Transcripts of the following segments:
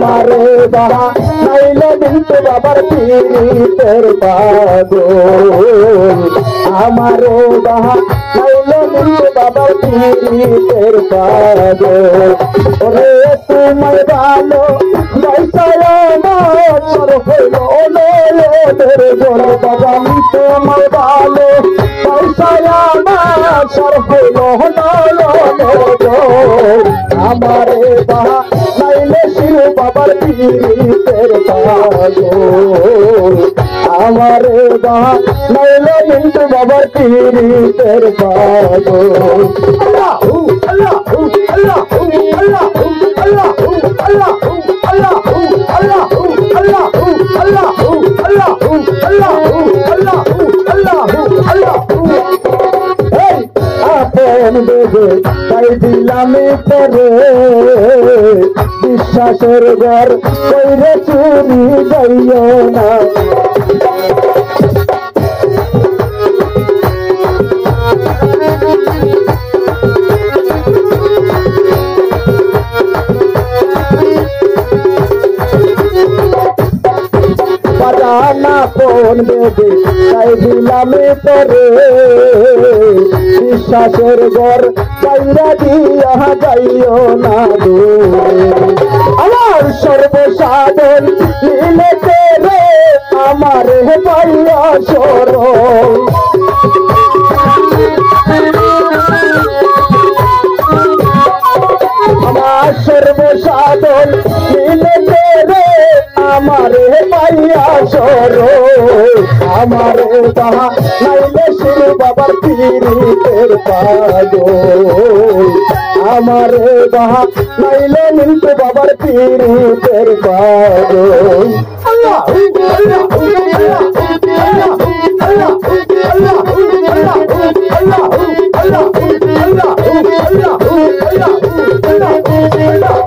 আমারে বাহা নাইলে কিন্তু বাবার পীড়িতের পাগল আমারে বাহা নাইলে কিন্তু বাবার পীড়িতের পাগল ওরে তোমায় ভালো সর হইল ওদের গোল বাবা তোমায় ভালো সর হইল আমারে বাহা নাইলে শিব বাবার পীড়িতের পাগল আমারে বাহা নাইলে কিন্তু বাবার পীড়িতের পাগল আল্লাহু আল্লাহু আল্লাহু আল্লাহু আল্লাহু আল্লাহু আল্লাহু আল্লাহু আল্লাহু আল্লাহু আল্লাহু আল্লাহু আল্লাহু আল্লাহু আল্লাহু আপন দেবে তাই দিলাম করে বিশ্বাসের ঘর কইরে চুরি যাইও না বাজানা কোন দেবে তাই দিলাম করে বিশ্বাসের ঘর বাইরা দিয়া যাইও না আমার সর্বসাধন মিলেছে রে আমার পাইয়া সরল আমার সর্বসাধন মিলেছে রে আমার পাইয়া সরল আমার বাহা নাইলে শিব বাবার পীড়িতের পাগল আমার বাহা নাইলে কিন্তু বাবার পীড়িতের পাগল আল্লাহু আল্লাহু আল্লাহু আল্লাহু আল্লাহু আল্লাহু আল্লাহু আল্লাহু আল্লাহু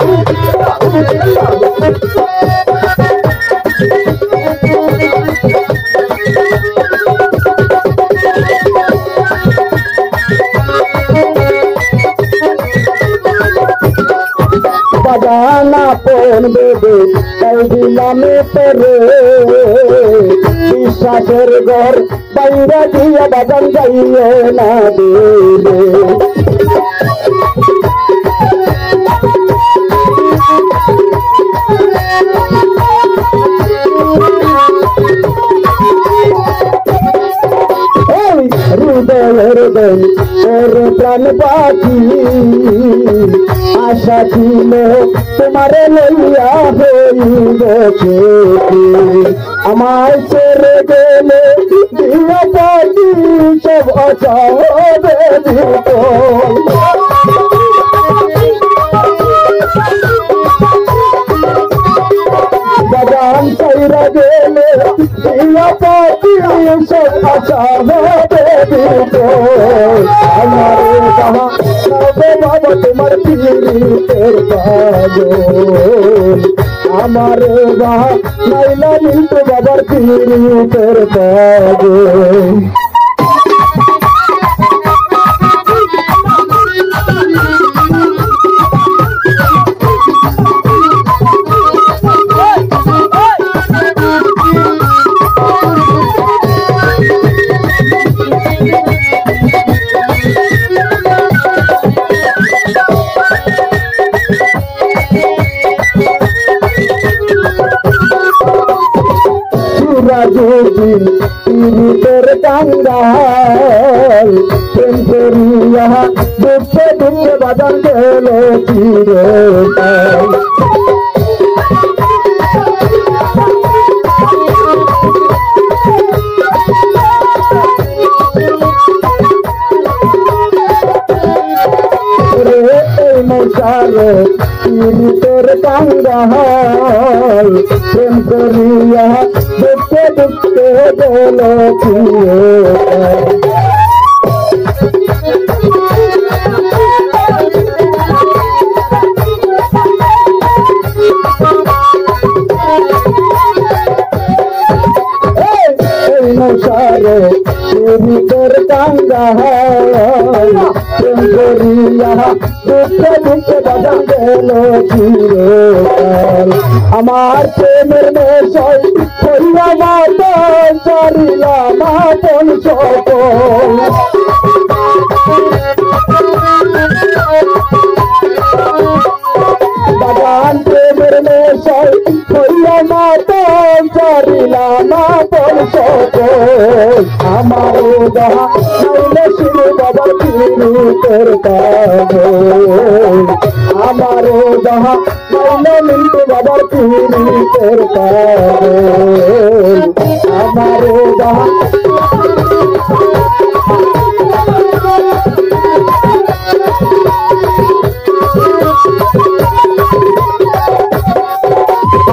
বাজানা কোন দেবে তাই দিলাম করে বিশ্বাসের ঘর বাইরা দিয়া বাজান যাইয়ে না দেবে হৃদয়ের দেন ওর প্রাণ পাখি আশা ছিল তোমার লইয়া হইব আমায় ছেড়ে গেলে দিয়া পাখি সব অচাবে বাগান চাইরা গেলে দিয়া পাখি সব অচাবে আমার বাবা বাবা তোমার পীড়িতের পাগল আমার বাবা নাইলা কিন্তু বাবার পীড়িতের পাগল রাজুদিন পীড়িতের কাঙ্গাল প্রেম করিয়া দুঃখে দুঃখে বাজান গেল চিরে মশারে পীড়িতের কাঙ্গাল প্রেম করিয়া দুঃখে দুঃখে গেল মশারে পীড়িতের কাঙ্গাল প্রেম করিয়া দুঃখে দুঃখে বাজান গেল চিরকাল আমার প্রেমের নেশায় হইয়া মাতন চারিলাম আপন সকল বাগান প্রেমের নেশায় হইয়া মাতন চারিলাম আপন সকল আমার যাহা নাইলে শিরে বাবার পীড়িতের কাগজ আমার যাহা নাইলে মিন্টু বাবার পীড়িতের কাগজ আমার যাহা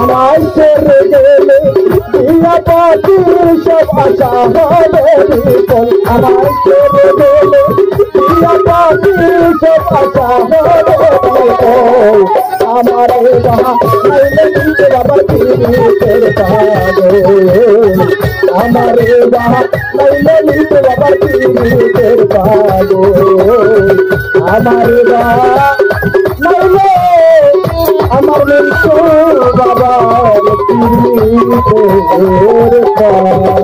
আমায় ছেড়ে গেলে দিয়া পাখির সব আশা হবে বিফল আমায় ছেড়ে গেলে দিয়া পাখির সব আশা হবে বিফল আমার যাহা নাইলে মিন্টু বাবার পীড়িতের কাগজ আমার যাহা নাইলে মিন্টু বাবার পীড়িতের কাগজ আমার যাহা নাইলে আমার মিন্টু বাবার পীড়িতের কাগজ